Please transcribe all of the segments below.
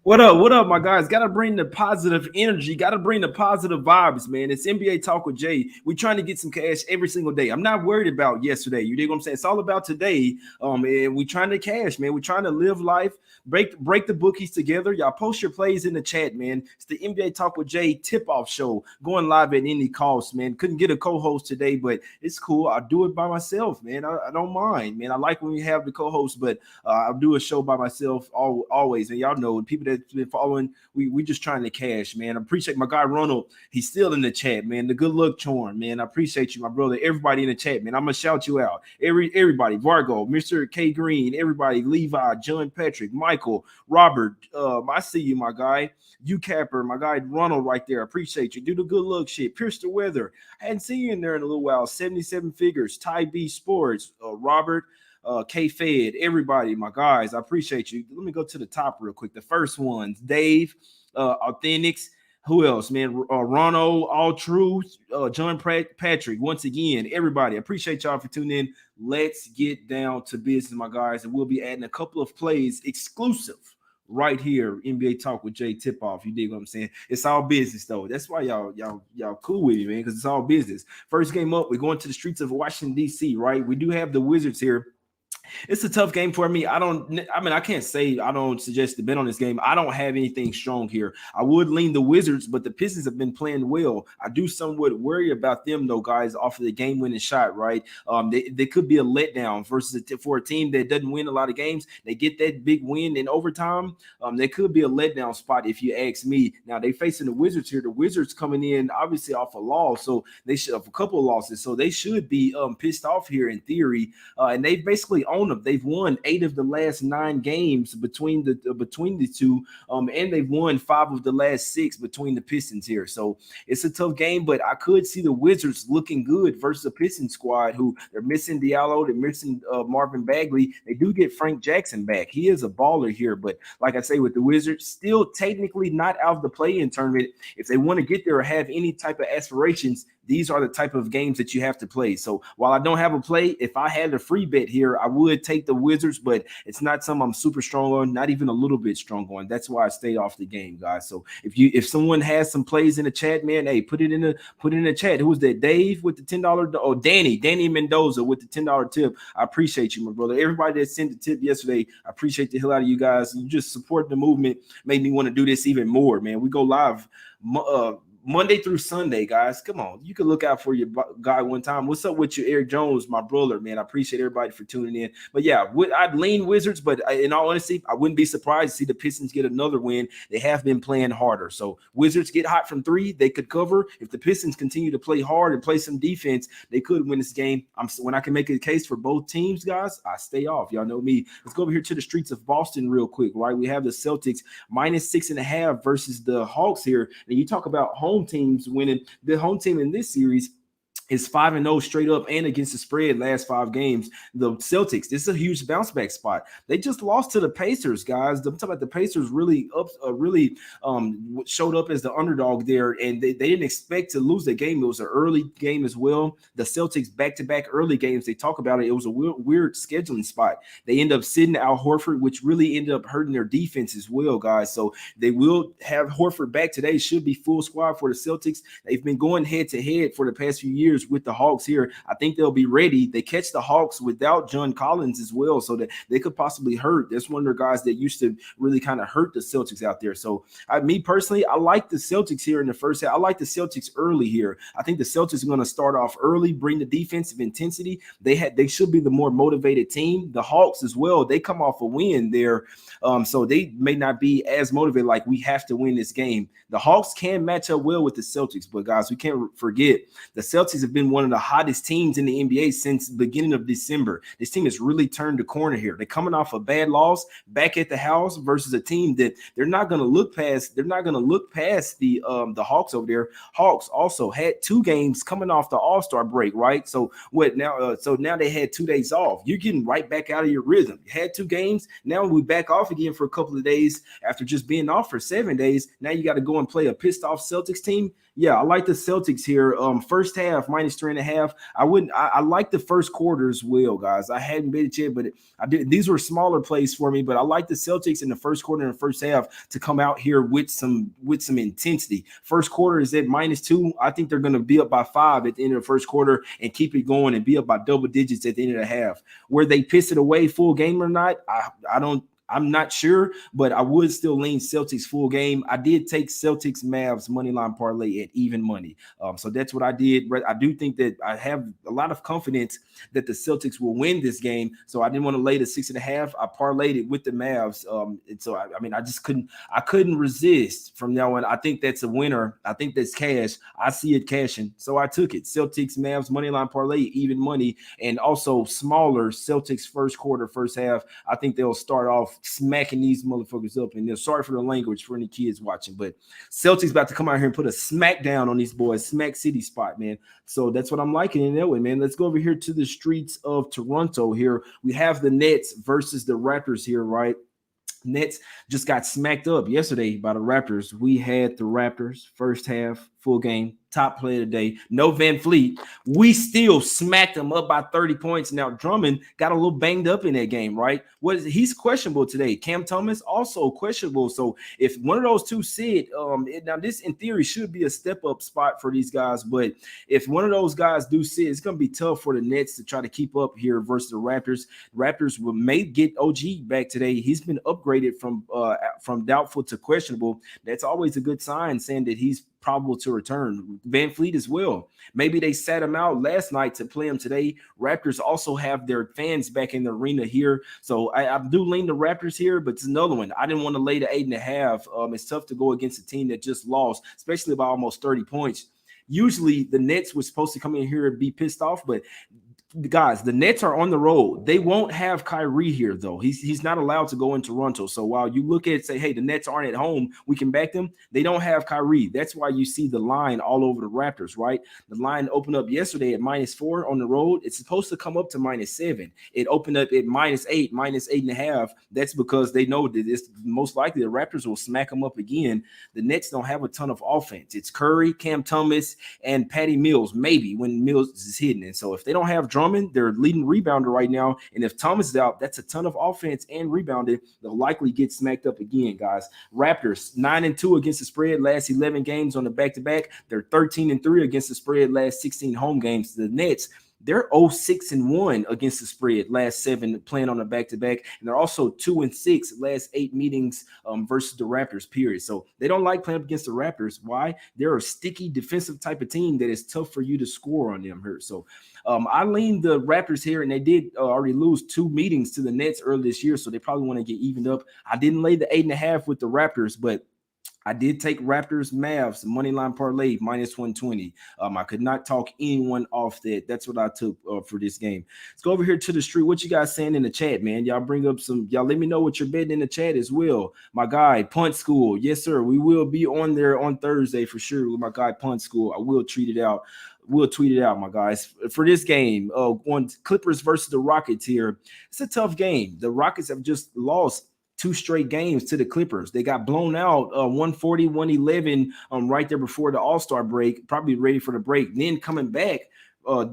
What up? What up, my guys? Got to bring the positive energy. Got to bring the positive vibes, man. It's NBA Talk with Jay. We trying to get some cash every single day. I'm not worried about yesterday. You dig what I'm saying? It's all about today. And we trying to cash, man. We trying to live life. Break the bookies together. Y'all post your plays in the chat, man. It's the NBA Talk with Jay tip-off show going live at any cost, man. Couldn't get a co-host today, but it's cool. I'll do it by myself, man. I don't mind, man. I like when we have the co-host, but I'll do a show by myself always. And y'all know people that's been following, we just trying to cash, man. I appreciate my guy Ronald. He's still in the chat, man. The good luck charm, man. I appreciate you, my brother. Everybody in the chat, man. I'm gonna shout you out. Everybody, Vargo, Mr. K Green, everybody, Levi, John Patrick, Michael, Robert. I see you, my guy. You Capper, my guy Ronald right there. I appreciate you. Do the good luck shit. Pierce the weather. I hadn't seen you in there in a little while. 77 figures. Ty B Sports. Robert. K Fed, everybody, my guys, I appreciate you. Let me go to the top real quick. The first ones, Dave, Authentics. Who else, man? Ronald, All Truth, John Patrick. Once again, everybody, I appreciate y'all for tuning in. Let's get down to business, my guys, and we'll be adding a couple of plays exclusive right here. NBA Talk with Jay tip off. You dig what I'm saying? It's all business though. That's why y'all cool with me, man, because it's all business. First game up, we're going to the streets of Washington, D.C., right? We do have the Wizards here. It's a tough game for me. I can't say I don't suggest to bet on this game. I don't have anything strong here. I would lean the Wizards, but the Pistons have been playing well. I do somewhat worry about them, though, guys, off of the game-winning shot, right? They could be a letdown versus for a team that doesn't win a lot of games. They get that big win in overtime. They could be a letdown spot if you ask me. Now, they facing the Wizards here. The Wizards coming in, obviously, off a loss, so they should have a couple of losses, so they should be pissed off here in theory. And they've basically owned them. They've won 8 of the last 9 games between the two, and they've won 5 of the last 6 between the Pistons here. So it's a tough game, but I could see the Wizards looking good versus a Pistons squad who they're missing Diallo, they're missing Marvin Bagley. They do get Frank Jackson back. He is a baller here, but like I say, with the Wizards, still technically not out of the play-in tournament. If they want to get there or have any type of aspirations, these are the type of games that you have to play. So while I don't have a play, if I had a free bet here, I would take the Wizards, but it's not something I'm super strong on, not even a little bit strong on. That's why I stayed off the game, guys. So if someone has some plays in the chat, man, hey, put it in the chat. Who was that? Dave with the $10? Oh, Danny Mendoza with the $10 tip. I appreciate you, my brother. Everybody that sent the tip yesterday, I appreciate the hell out of you guys. You just support the movement, made me want to do this even more, man. We go live Monday through Sunday, guys. Come on. You can look out for your guy one time. What's up with you, Eric Jones, my brother, man? I appreciate everybody for tuning in. But yeah, I'd lean Wizards, but in all honesty, I wouldn't be surprised to see the Pistons get another win. They have been playing harder. So Wizards get hot from 3. They could cover. If the Pistons continue to play hard and play some defense, they could win this game. When I can make a case for both teams, guys, I stay off. Y'all know me. Let's go over here to the streets of Boston real quick, right? We have the Celtics -6.5 versus the Hawks here. And you talk about home teams winning. The home team in this series is 5-0 straight up and against the spread last 5 games. The Celtics, this is a huge bounce back spot. They just lost to the Pacers, guys. I'm talking about the Pacers really showed up as the underdog there, and they didn't expect to lose the game. It was an early game as well. The Celtics back-to-back early games, they talk about it. It was a weird scheduling spot. They end up sitting Al Horford, which really ended up hurting their defense as well, guys. So they will have Horford back today. Should be full squad for the Celtics. They've been going head-to-head for the past few years with the Hawks here. I think they'll be ready. They catch the Hawks without John Collins as well, so that they could possibly hurt. That's one of the guys that used to really kind of hurt the Celtics out there. So me personally, I like the Celtics here in the first half. I like the Celtics early here. I think the Celtics are going to start off early, bring the defensive intensity. They should be the more motivated team. The Hawks as well, they come off a win there, so they may not be as motivated, like we have to win this game. The Hawks can match up well with the Celtics, but guys, we can't forget the Celtics have been one of the hottest teams in the NBA since the beginning of December. This team has really turned the corner here. They're coming off a bad loss back at the house versus a team that they're not going to look past. They're not going to look past the Hawks over there. Hawks also had 2 games coming off the All-Star break, right? So what now? So now they had 2 days off. You're getting right back out of your rhythm. You had 2 games. Now we back off again for a couple of days after just being off for 7 days. Now you got to go and play a pissed off Celtics team. Yeah, I like the Celtics here. First half -3.5. I like the first quarter as well, guys. I hadn't bet it yet, but I did. These were smaller plays for me, but I like the Celtics in the first quarter and the first half to come out here with some intensity. First quarter is at -2. I think they're going to be up by 5 at the end of the first quarter and keep it going and be up by double digits at the end of the half. Where they piss it away full game or not, I don't. I'm not sure, but I would still lean Celtics full game. I did take Celtics Mavs money line parlay at even money. So that's what I did. But I do think that I have a lot of confidence that the Celtics will win this game. So I didn't want to lay the 6.5. I parlayed it with the Mavs. And so I mean, I couldn't resist from now on. I think that's a winner. I think that's cash. I see it cashing. So I took it. Celtics Mavs money line parlay, even money, and also smaller Celtics first quarter, first half. I think they'll start off smacking these motherfuckers up. And they're sorry for the language for any kids watching, but Celtics about to come out here and put a smack down on these boys, smack city spot, man. So that's what I'm liking in that way, man. Let's go over here to the streets of Toronto here. We have the Nets versus the Raptors here, right? Nets just got smacked up yesterday by the Raptors. We had the Raptors first half, full game, top play of the day. No Van Fleet. We still smacked them up by 30 points. Now, Drummond got a little banged up in that game, right? He's questionable today. Cam Thomas also questionable. So if one of those two sit, now this in theory should be a step-up spot for these guys. But if one of those guys do sit, it's going to be tough for the Nets to try to keep up here versus the Raptors. Raptors may get OG back today. He's been upgraded from doubtful to questionable. That's always a good sign, saying that he's probable to return. Van Fleet as well. Maybe they sat him out last night to play him today. Raptors also have their fans back in the arena here. So I do lean the Raptors here, but it's another one. I didn't want to lay the 8.5. It's tough to go against a team that just lost, especially by almost 30 points. Usually the Nets were supposed to come in here and be pissed off, but guys, the Nets are on the road. They won't have Kyrie here, though. He's not allowed to go in Toronto. So while you look at it, say, hey, the Nets aren't at home, we can back them. They don't have Kyrie. That's why you see the line all over the Raptors, right? The line opened up yesterday at -4 on the road. It's supposed to come up to -7. It opened up at -8, -8.5. That's because they know that it's most likely the Raptors will smack them up again. The Nets don't have a ton of offense. It's Curry, Cam Thomas, and Patty Mills, maybe when Mills is hitting. And so if they don't have Drummond, their leading rebounder right now, and if Thomas is out, that's a ton of offense and rebounding. They'll likely get smacked up again, guys. Raptors 9-2 against the spread last 11 games on the back-to-back. They're 13-3 against the spread last 16 home games. The Nets, they're 0-6-1 against the spread last 7 playing on the back-to-back, and they're also 2-6 last 8 meetings versus the Raptors, period. So they don't like playing up against the Raptors. Why? They're a sticky defensive type of team that is tough for you to score on them here. So I lean the Raptors here, and they did already lose 2 meetings to the Nets earlier this year, so they probably want to get evened up. I didn't lay the 8.5 with the Raptors, but I did take Raptors Mavs money line parlay -120. I could not talk anyone off that. That's what I took for this game. Let's go over here to the street. What you guys saying in the chat, man? Y'all bring up y'all let me know what you're betting in the chat as well. My guy, Punt School. Yes, sir. We will be on there on Thursday for sure with my guy, Punt School. I will tweet it out. We'll tweet it out, my guys. For this game, on Clippers versus the Rockets here, it's a tough game. The Rockets have just lost 2 straight games to the Clippers. They got blown out 140-111 right there before the All-Star break, probably ready for the break. Then coming back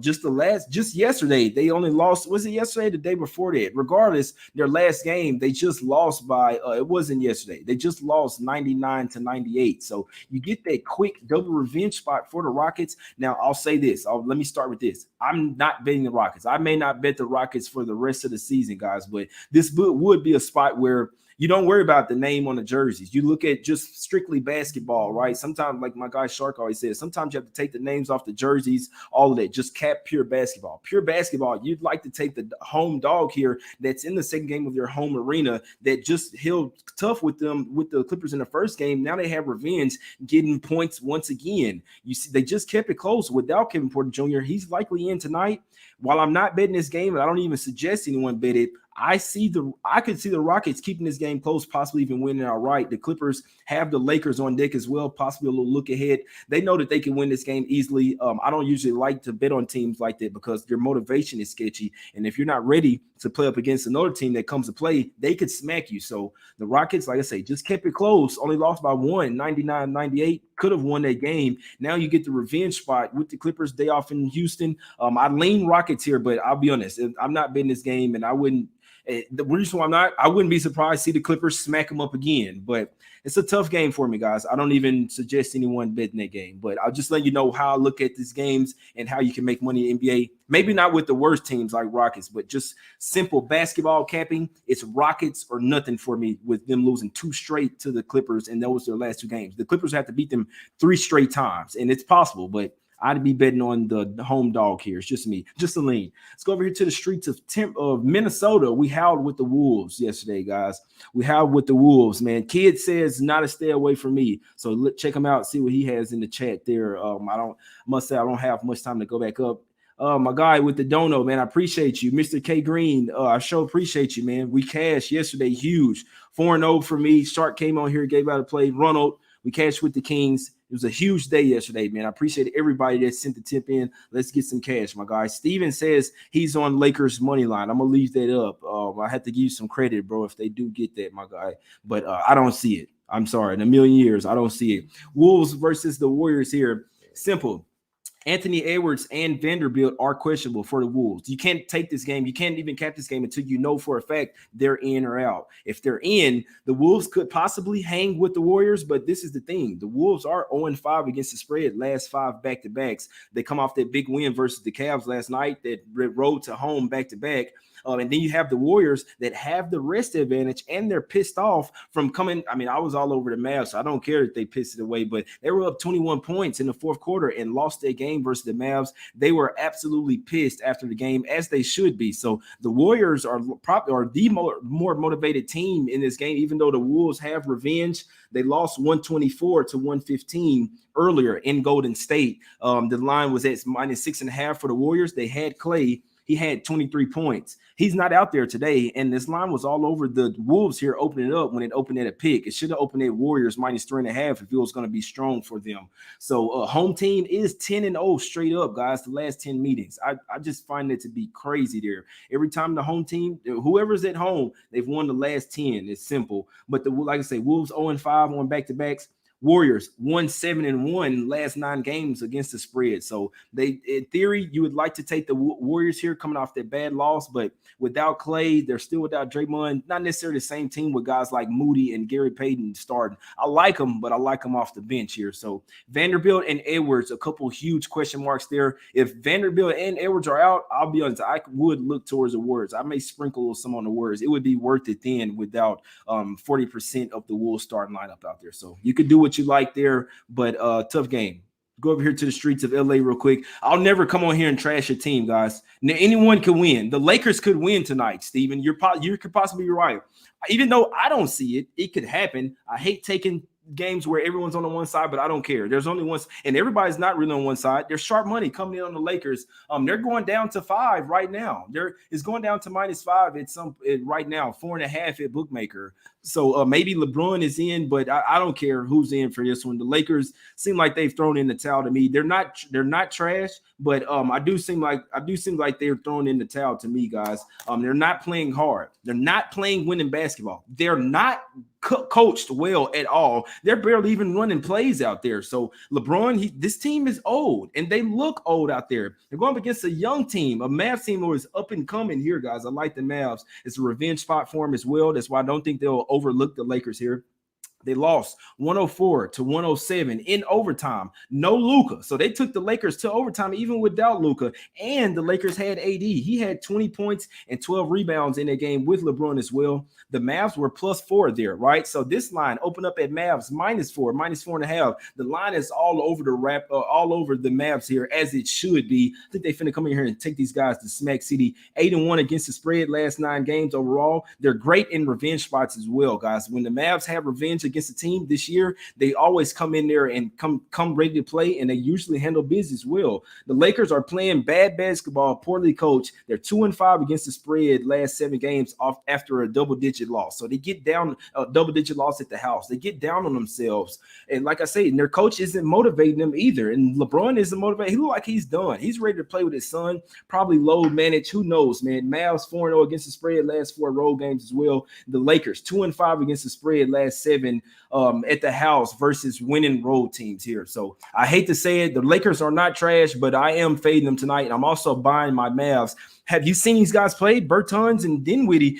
just yesterday, they only lost, was it yesterday, the day before that? Regardless, their last game, they just lost by, it wasn't yesterday. They just lost 99-98. So you get that quick double revenge spot for the Rockets. Now, I'll say this. Let me start with this. I'm not betting the Rockets. I may not bet the Rockets for the rest of the season, guys, but this would be a spot where you don't worry about the name on the jerseys. You look at just strictly basketball, right? Sometimes, like my guy Shark always says, sometimes you have to take the names off the jerseys, all of that. Just cap pure basketball. Pure basketball, you'd like to take the home dog here that's in the second game of their home arena that just held tough with them, with the Clippers in the first game. Now they have revenge, getting points once again. You see, they just kept it close without Kevin Porter Jr. He's likely in tonight. While I'm not betting this game, and I don't even suggest anyone bet it, I could see the Rockets keeping this game close, possibly even winning outright. The Clippers have the Lakers on deck as well, possibly a little look ahead. They know that they can win this game easily. I don't usually like to bet on teams like that because their motivation is sketchy. And if you're not ready to play up against another team that comes to play, they could smack you. So the Rockets, like I say, just kept it close, only lost by 99-98, could have won that game. Now you get the revenge spot with the Clippers day off in Houston. I lean Rockets here, but I'll be honest, I'm not betting this game, and I wouldn't. The reason why I wouldn't be surprised to see the Clippers smack them up again, but it's a tough game for me, guys. I don't even suggest anyone betting that game, but I'll just let you know how I look at these games and how you can make money in the NBA. Maybe not with the worst teams like Rockets, but just simple basketball capping. It's Rockets or nothing for me with them losing 2 straight to the Clippers, and those are their last 2 games. The Clippers have to beat them 3 straight times, and it's possible, but I'd be betting on the home dog here. It's just me, just a lean. Let's go over here to the streets of Minnesota. We howled with the Wolves yesterday, guys. We howled with the Wolves, man. Kid says not to stay away from me. So check him out, see what he has in the chat there. I must say I don't have much time to go back up. My guy with the dono, man, I appreciate you. Mr. K Green, I sure appreciate you, man. We cashed yesterday, huge. 4-0 for me. Shark came on here, gave out a play. Ronald, we cashed with the Kings. It was a huge day yesterday, man. I appreciate everybody that sent the tip in. Let's get some cash, my guy. Steven says he's on Lakers money line. I'm going to leave that up. I have to give you some credit, bro, if they do get that, my guy. But I don't see it. I'm sorry. In a million years, I don't see it. Wolves versus the Warriors here. Simple. Anthony Edwards and Vanderbilt are questionable for the Wolves. You can't take this game. You can't even cap this game until you know for a fact they're in or out. If they're in, the Wolves could possibly hang with the Warriors, but this is the thing. The Wolves are 0-5 against the spread, last 5 back-to-backs. They come off that big win versus the Cavs last night that rode to home back-to-back. And then you have the Warriors that have the rest advantage, and they're pissed off from coming. I mean, I was all over the Mavs, so I don't care if they pissed it away, but they were up 21 points in the fourth quarter and lost their game versus the Mavs. They were absolutely pissed after the game, as they should be. So the Warriors are the more motivated team in this game, even though the Wolves have revenge. They lost 124-115 earlier in Golden State. The line was at -6.5 for the Warriors. They had Clay. He had 23 points. He's not out there today, and this line was all over the Wolves here opening it up when it opened at a pick. It should have opened at Warriors -3.5 if it was going to be strong for them. So home team is 10-0 straight up, guys, the last 10 meetings. I just find it to be crazy there. Every time the home team, whoever's at home, they've won the last 10. It's simple. But like I say, Wolves 0-5 on back-to-backs. Warriors 1-7-1 last 9 games against the spread. So they, in theory, you would like to take the Warriors here coming off that bad loss, but without Clay, they're still without Draymond. Not necessarily the same team with guys like Moody and Gary Payton starting. I like them, but I like them off the bench here. So Vanderbilt and Edwards, a couple huge question marks there. If Vanderbilt and Edwards are out, I'll be honest, I would look towards the Warriors. I may sprinkle some on the Warriors. It would be worth it then without 40% of the Wolves starting lineup out there. So you could do what you like there, but tough game. Go over here to the streets of LA real quick. I'll never come on here and trash your team, guys. Now, anyone can win. The Lakers could win tonight, Steven. You could possibly be right. Even though I don't see it, it could happen. I hate taking games where everyone's on the one side, but I don't care. There's only one, and everybody's not really on one side. There's sharp money coming in on the Lakers. They're going down to 5 right now. It's going down to -5 right now, 4.5 at bookmaker. So maybe LeBron is in, but I don't care who's in for this one. The Lakers seem like they've thrown in the towel to me. They're not trash, but I do seem like they're throwing in the towel to me, guys. They're not playing hard. They're not playing winning basketball. They're not coached well at all. They're barely even running plays out there. So LeBron, this team is old, and they look old out there. They're going up against a young team, a Mavs team who is up and coming here, guys. I like the Mavs. It's a revenge spot for them as well. That's why I don't think they'll overlook the Lakers here. They lost 104-107 in overtime. No Luka. So they took the Lakers to overtime even without Luka. And the Lakers had AD. He had 20 points and 12 rebounds in that game with LeBron as well. The Mavs were +4 there, right? So this line opened up at Mavs -4, -4.5. The line is all over the Mavs here, as it should be. I think they finna come in here and take these guys to Smack City. 8-1 against the spread last 9 games overall. They're great in revenge spots as well, guys. When the Mavs have revenge against a team this year, they always come in there and come ready to play, and they usually handle business well. The Lakers are playing bad basketball, poorly coached. They're 2-5 against the spread last 7 games off after a double-digit loss. So they get down a double-digit loss at the house. They get down on themselves. And like I say, their coach isn't motivating them either. And LeBron isn't motivated. He looks like he's done. He's ready to play with his son, probably load manage. Who knows, man? Mavs 4-0 against the spread last 4 road games as well. The Lakers 2-5 against the spread last 7 at the house versus winning road teams here. So I hate to say it, the Lakers are not trash, but I am fading them tonight, and I'm also buying my Mavs. Have you seen these guys play? Bertans and Dinwiddie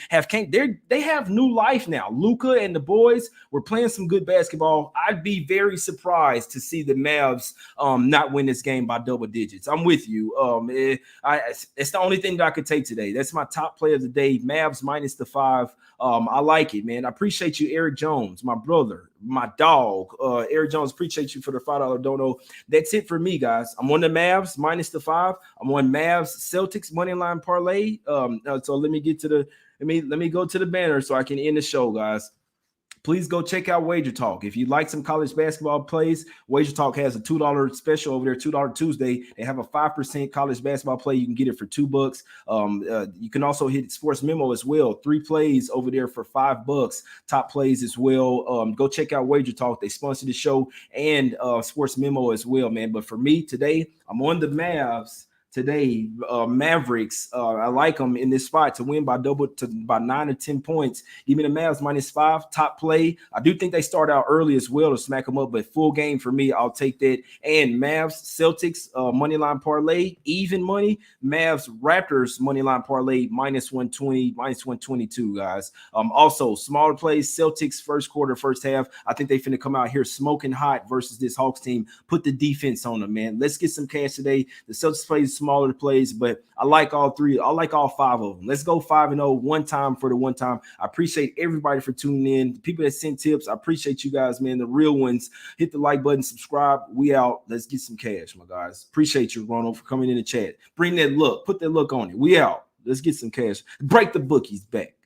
they have new life now. Luka and the boys were playing some good basketball. I'd be very surprised to see the Mavs not win this game by double digits. I'm with you. It's the only thing that I could take today. That's my top play of the day. Mavs minus the 5. I like it, man. I appreciate you, Eric Jones, my brother, my dog. Eric Jones, appreciate you for the $5 dono. That's it for me, guys. I'm on the Mavs minus the 5. I'm on Mavs Celtics money line parlay. So let me get to the let me go to the banner so I can end the show, guys. Please go check out Wager Talk. If you like some college basketball plays, Wager Talk has a $2 special over there, $2 Tuesday. They have a 5% college basketball play. You can get it for $2. You can also hit Sports Memo as well. 3 plays over there for $5. Top plays as well. Go check out Wager Talk. They sponsor the show and Sports Memo as well, man. But for me today, I'm on the Mavs. Today, Mavericks, I like them in this spot to win by 9 or 10 points. Give me the Mavs minus 5, top play. I do think they start out early as well to smack them up, but full game for me, I'll take that. And Mavs Celtics money line parlay, even money. Mavs Raptors money line parlay minus 120, minus 122, guys. Also, smaller plays, Celtics first quarter, first half. I think they finna come out here smoking hot versus this Hawks team. Put the defense on them, man. Let's get some cash today. The Celtics plays smaller plays, but I like all 3. I like all 5 of them. Let's go 5-0 one time for the one time. I appreciate everybody for tuning in. The people that sent tips, I appreciate you guys, man. The real ones. Hit the like button, subscribe. We out. Let's get some cash, my guys. Appreciate you, Ronald, for coming in the chat. Bring that look. Put that look on it. We out. Let's get some cash. Break the bookies back.